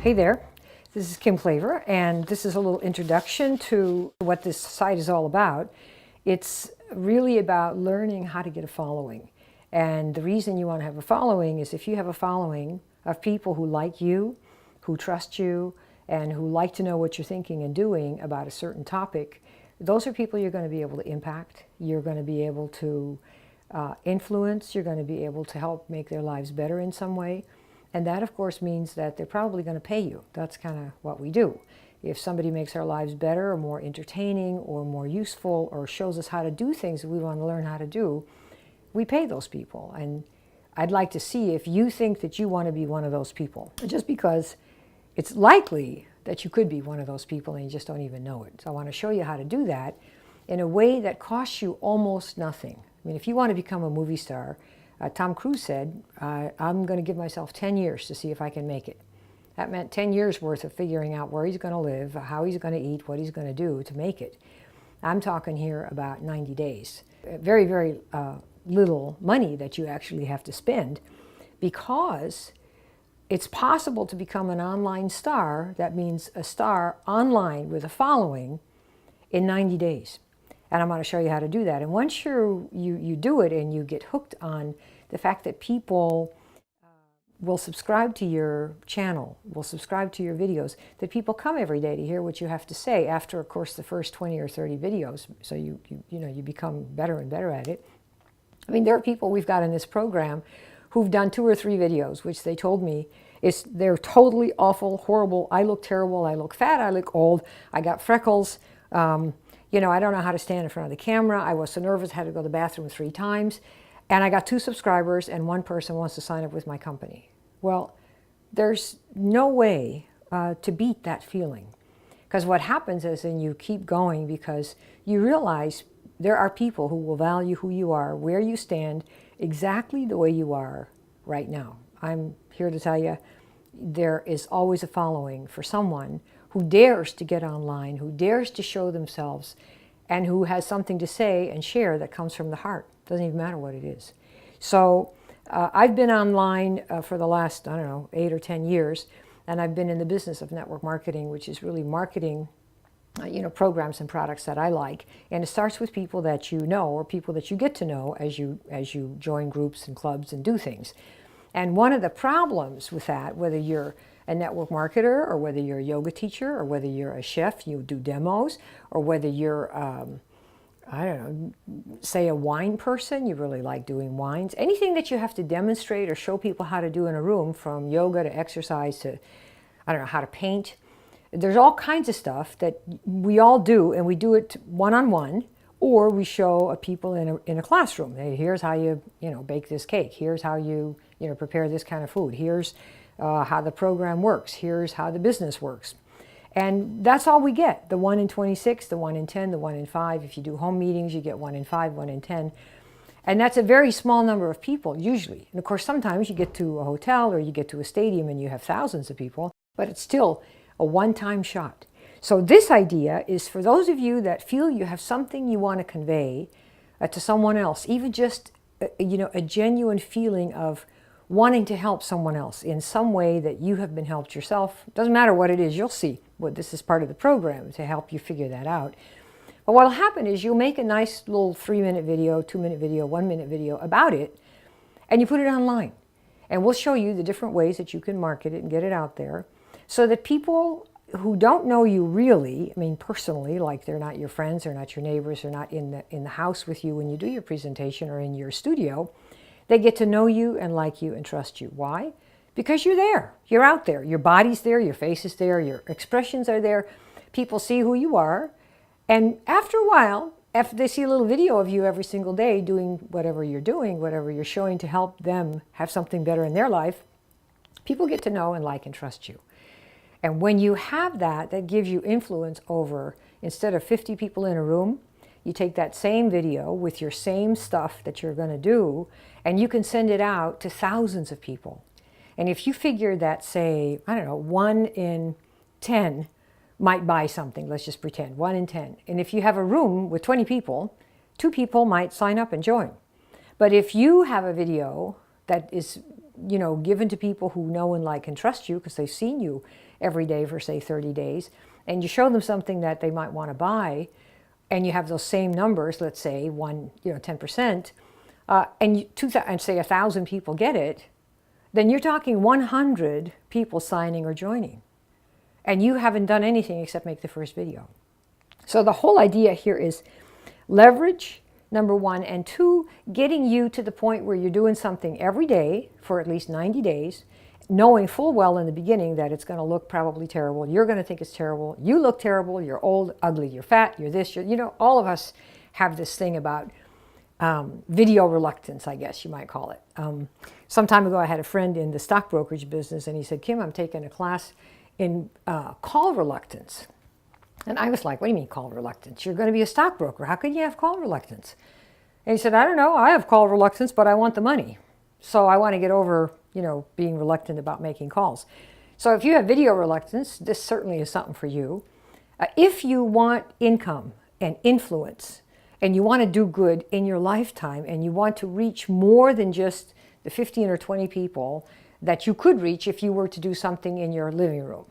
Hey there, this is Klaver, and this is a little introduction to what this site is all about. It's really about learning how to get a following. And the reason you want to have a following is if you have a following of people who like you, who trust you, and who like to know what you're thinking and doing about a certain topic, those are people you're going to be able to impact. You're going to be able to influence. You're going to be able to help make their lives better in some way. And that, of course, means that they're probably going to pay you. That's kind of what we do. If somebody makes our lives better or more entertaining or more useful or shows us how to do things that we want to learn how to do, we pay those people. And I'd like to see if you think that you want to be one of those people, just because it's likely that you could be one of those people and you just don't even know it. So I want to show you how to do that in a way that costs you almost nothing. I mean, if you want to become a movie star, Tom Cruise said, I'm going to give myself 10 years to see if I can make it. That meant 10 years worth of figuring out where he's going to live, how he's going to eat, what he's going to do to make it. I'm talking here about 90 days. Very, very little money that you actually have to spend, because it's possible to become an online star. That means a star online with a following in 90 days. And I'm going to show you how to do that. And once you do it and you get hooked on the fact that people will subscribe to your channel, will subscribe to your videos, that people come every day to hear what you have to say after, of course, the first 20 or 30 videos. So you become better and better at it. I mean, there are people we've got in this program who've done 2 or 3 videos, which they told me they're totally awful, horrible. I look terrible. I look fat. I look old. I got freckles. I don't know how to stand in front of the camera. I was so nervous, had to go to the bathroom 3 times. And I got 2 subscribers, and 1 person wants to sign up with my company. Well, there's no way to beat that feeling. Because what happens is then you keep going, because you realize there are people who will value who you are, where you stand, exactly the way you are right now. I'm here to tell you, there is always a following for someone who dares to get online, who dares to show themselves, and who has something to say and share that comes from the heart. Doesn't even matter what it is. So I've been online for the last, 8 or 10 years, and I've been in the business of network marketing, which is really marketing programs and products that I like. And it starts with people that you know, or people that you get to know as you join groups and clubs and do things. And one of the problems with that, whether you're a network marketer, or whether you're a yoga teacher, or whether you're a chef, you do demos, or whether you're, say a wine person, you really like doing wines. Anything that you have to demonstrate or show people how to do in a room, from yoga to exercise to, how to paint. There's all kinds of stuff that we all do, and we do it one-on-one, or we show people in a classroom. Hey, here's how you, bake this cake. Here's how you, prepare this kind of food. Here's how the program works. Here's how the business works. And that's all we get. The 1 in 26, the 1 in 10, the 1 in 5. If you do home meetings, you get 1 in 5, 1 in 10. And that's a very small number of people, usually. And of course, sometimes you get to a hotel or you get to a stadium and you have thousands of people, but it's still a one-time shot. So this idea is for those of you that feel you have something you want to convey to someone else, even just, a genuine feeling of wanting to help someone else in some way that you have been helped yourself. Doesn't matter what it is, you'll see what this is part of the program to help you figure that out. But what'll happen is you'll make a nice little 3-minute video, 2-minute video, 1-minute video about it, and you put it online. And we'll show you the different ways that you can market it and get it out there, so that people who don't know you really, personally, like they're not your friends, they're not your neighbors, they're not in the house with you when you do your presentation or in your studio, they get to know you and like you and trust you. Why? Because you're there. You're out there. Your body's there. Your face is there. Your expressions are there. People see who you are. And after a while, after they see a little video of you every single day doing, whatever you're showing to help them have something better in their life, people get to know and like and trust you. And when you have that, that gives you influence over, instead of 50 people in a room, you take that same video with your same stuff that you're going to do, and you can send it out to thousands of people. And if you figure that, say, 1 in 10 might buy something, let's just pretend, 1 in 10. And if you have a room with 20 people, 2 people might sign up and join. But if you have a video that is given to people who know and like and trust you because they've seen you every day for, say, 30 days, and you show them something that they might want to buy, and you have those same numbers, let's say 10%, and say 1,000 people get it, then you're talking 100 people signing or joining. And you haven't done anything except make the first video. So the whole idea here is leverage, number one, and two, getting you to the point where you're doing something every day for at least 90 days, knowing full well in the beginning that it's going to look probably terrible. You're going to think it's terrible. You look terrible. You're old, ugly, you're fat, you're this, all of us have this thing about video reluctance, I guess you might call it. Some time ago, I had a friend in the stock brokerage business, and he said, Kim, I'm taking a class in call reluctance. And I was like, what do you mean call reluctance? You're going to be a stockbroker. How could you have call reluctance? And he said, I don't know. I have call reluctance, but I want the money. So I want to get over, being reluctant about making calls. So if you have video reluctance, this certainly is something for you. If you want income and influence, and you want to do good in your lifetime, and you want to reach more than just the 15 or 20 people that you could reach if you were to do something in your living room,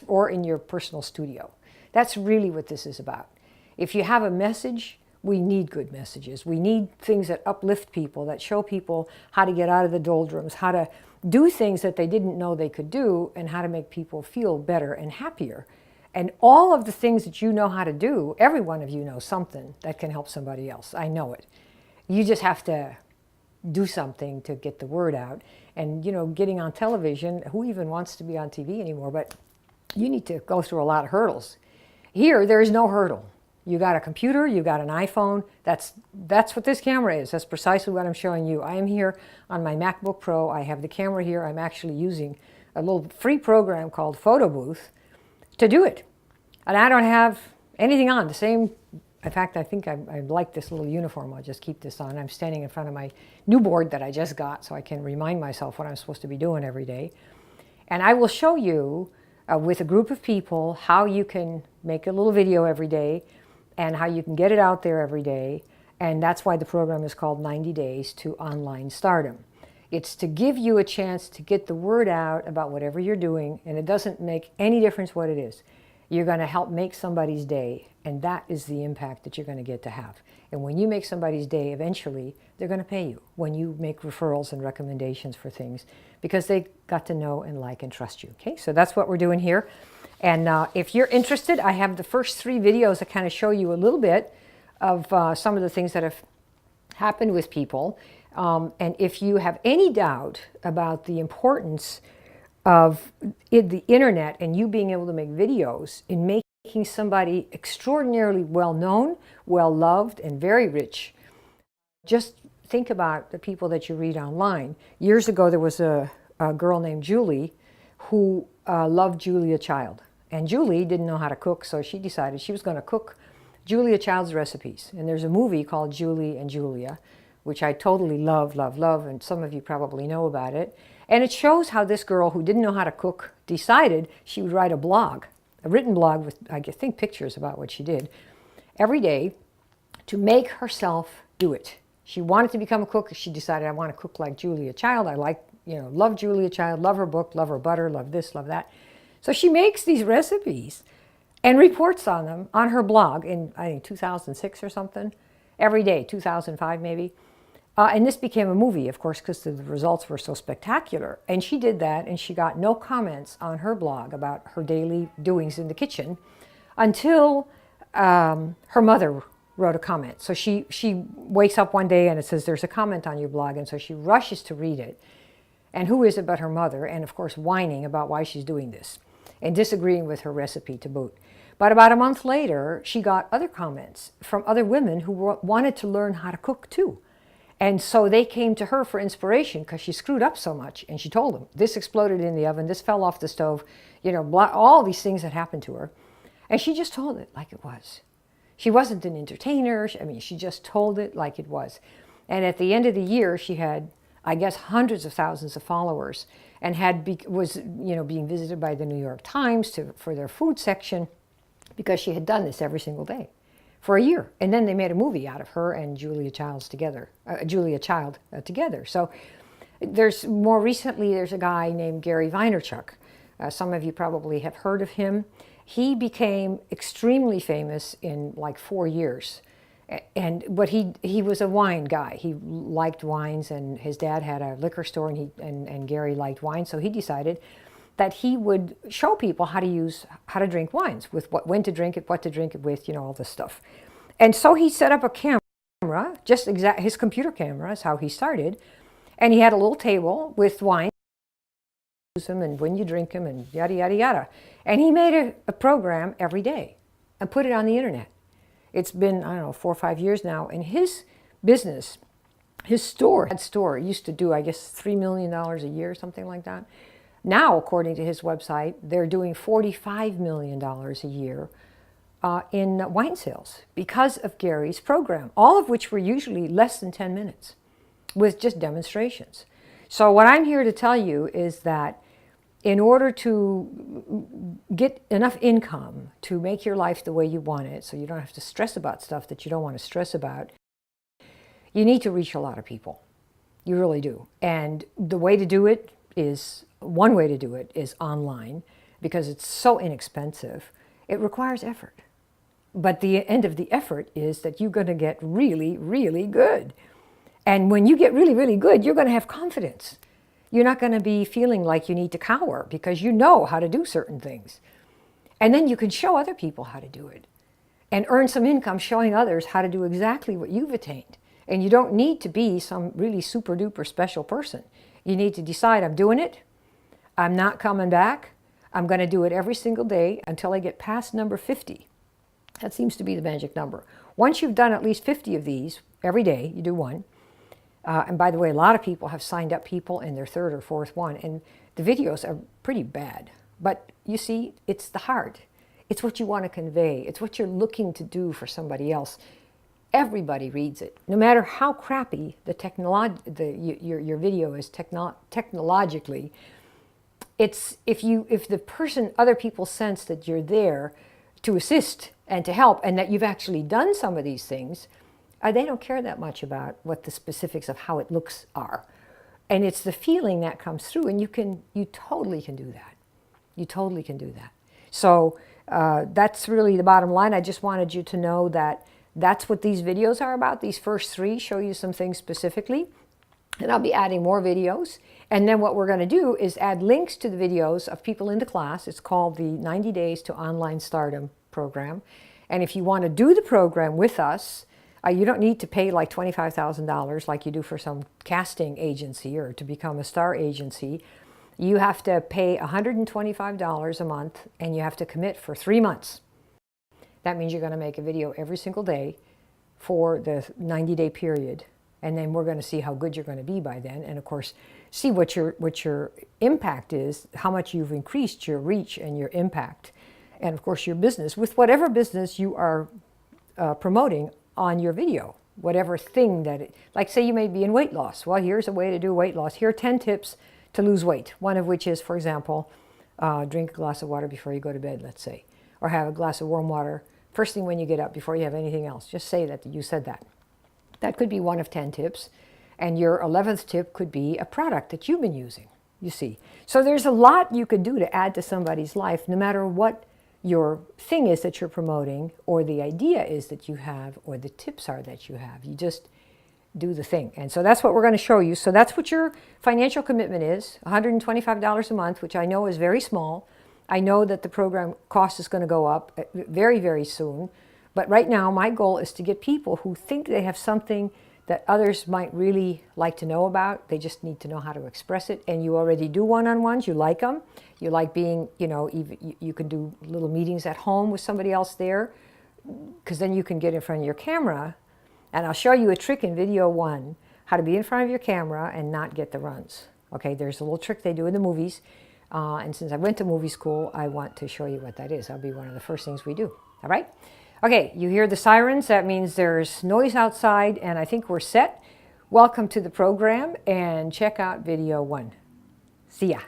or in your personal studio. That's really what this is about. If you have a message, we need good messages. We need things that uplift people, that show people how to get out of the doldrums, how to do things that they didn't know they could do, and how to make people feel better and happier. And all of the things that you know how to do, every one of you knows something that can help somebody else. I know it. You just have to do something to get the word out. And, getting on television, who even wants to be on TV anymore? But you need to go through a lot of hurdles. Here, there is no hurdle. You got a computer, you got an iPhone. That's what this camera is. That's precisely what I'm showing you. I am here on my MacBook Pro. I have the camera here. I'm actually using a little free program called Photo Booth to do it. And I don't have anything on. In fact, I think I like this little uniform. I'll just keep this on. I'm standing in front of my new board that I just got so I can remind myself what I'm supposed to be doing every day. And I will show you with a group of people how you can make a little video every day and how you can get it out there every day. And that's why the program is called 90 Days to Online Stardom. It's to give you a chance to get the word out about whatever you're doing, and it doesn't make any difference what it is. You're going to help make somebody's day, and that is the impact that you're going to get to have. And when you make somebody's day, eventually, they're going to pay you when you make referrals and recommendations for things because they got to know and like and trust you. Okay, so that's what we're doing here. And if you're interested, I have the first 3 videos that kind of show you a little bit of some of the things that have happened with people. And if you have any doubt about the importance of the internet and you being able to make videos in making somebody extraordinarily well-known, well-loved, and very rich, just think about the people that you read online. Years ago, there was a girl named Julie who loved Julia Child. And Julie didn't know how to cook, so she decided she was going to cook Julia Child's recipes. And there's a movie called Julie and Julia, which I totally love, and some of you probably know about it. And it shows how this girl who didn't know how to cook decided she would write a blog, a written blog with, I think, pictures about what she did every day to make herself do it. She wanted to become a cook. She decided, I want to cook like Julia Child. I love Julia Child, love her book, love her butter, love this, love that. So she makes these recipes and reports on them on her blog in, I think, 2006 or something, every day, 2005 maybe. And this became a movie, of course, because the results were so spectacular. And she did that, and she got no comments on her blog about her daily doings in the kitchen until her mother wrote a comment. So she wakes up one day and it says, there's a comment on your blog. And so she rushes to read it. And who is it but her mother? And of course, whining about why she's doing this and disagreeing with her recipe to boot. But about a month later, she got other comments from other women who wanted to learn how to cook too. And so they came to her for inspiration because she screwed up so much. And she told them, this exploded in the oven, this fell off the stove, all these things that happened to her. And she just told it like it was. She wasn't an entertainer. She just told it like it was. And at the end of the year, she had, I guess, hundreds of thousands of followers and was being visited by the New York Times for their food section because she had done this every single day for a year. And then they made a movie out of her and Julia Child together. So More recently, there's a guy named Gary Vaynerchuk. Some of you probably have heard of him. He became extremely famous in like 4 years. But he was a wine guy. He liked wines, and his dad had a liquor store, and Gary liked wine, so he decided that he would show people how to drink wines, with when to drink it, what to drink it with, all this stuff. And so he set up a camera, his computer camera is how he started, and he had a little table with wine, and when you drink them, and yada yada yada. And he made a program every day and put it on the internet. It's been, I don't know, 4 or 5 years now, and his business, his store used to do, I guess, $3 million a year, something like that. Now, according to his website, they're doing $45 million a year in wine sales because of Gary's program, all of which were usually less than 10 minutes with just demonstrations. So what I'm here to tell you is that in order to get enough income to make your life the way you want it, so you don't have to stress about stuff that you don't want to stress about, you need to reach a lot of people. You really do. And the way to do it is, one way to do it is online, because it's so inexpensive. It requires effort. But the end of the effort is that you're going to get really, really good. And when you get really, really good, you're going to have confidence. You're not going to be feeling like you need to cower, because you know how to do certain things. And then you can show other people how to do it and earn some income showing others how to do exactly what you've attained. And you don't need to be some really super duper special person. You need to decide, I'm doing it. I'm not coming back. I'm going to do it every single day until I get past number 50. That seems to be the magic number. Once you've done at least 50 of these every day, you do one. And by the way, a lot of people have signed up people in their third or fourth one, and the videos are pretty bad. But you see, it's the heart. It's what you want to convey. It's what you're looking to do for somebody else. Everybody reads it, no matter how crappy your video is technologically. It's if the other people sense that you're there to assist and to help, and that you've actually done some of these things, they don't care that much about what the specifics of how it looks are. And it's the feeling that comes through, and you totally can do that. You totally can do that. So that's really the bottom line. I just wanted you to know that that's what these videos are about. These first 3 show you some things specifically, and I'll be adding more videos. And then what we're going to do is add links to the videos of people in the class. It's called the 90 Days to Online Stardom program. And if you want to do the program with us, you don't need to pay like $25,000 like you do for some casting agency or to become a star agency. You have to pay $125 a month, and you have to commit for 3 months. That means you're going to make a video every single day for the 90-day period. And then we're going to see how good you're going to be by then. And of course, see what your impact is, how much you've increased your reach and your impact. And of course, your business, with whatever business you are promoting on your video, whatever thing like say you may be in weight loss. Well, here's a way to do weight loss. Here are 10 tips to lose weight. One of which is, for example, drink a glass of water before you go to bed, let's say. Or have a glass of warm water first thing when you get up before you have anything else. Just say that you said that. That could be one of 10 tips. And your 11th tip could be a product that you've been using, you see. So there's a lot you could do to add to somebody's life, no matter what your thing is that you're promoting, or the idea is that you have, or the tips are that you have. You just do the thing. And so that's what we're going to show you. So that's what your financial commitment is, $125 a month, which I know is very small. I know that the program cost is going to go up very, very soon. But right now, my goal is to get people who think they have something that others might really like to know about. They just need to know how to express it. And you already do one-on-ones. You like them. You like being, you can do little meetings at home with somebody else there, because then you can get in front of your camera. And I'll show you a trick in video 1, how to be in front of your camera and not get the runs. Okay, there's a little trick they do in the movies. And since I went to movie school, I want to show you what that is. That'll be one of the first things we do. All right? Okay, you hear the sirens. That means there's noise outside, and I think we're set. Welcome to the program, and check out video 1. See ya.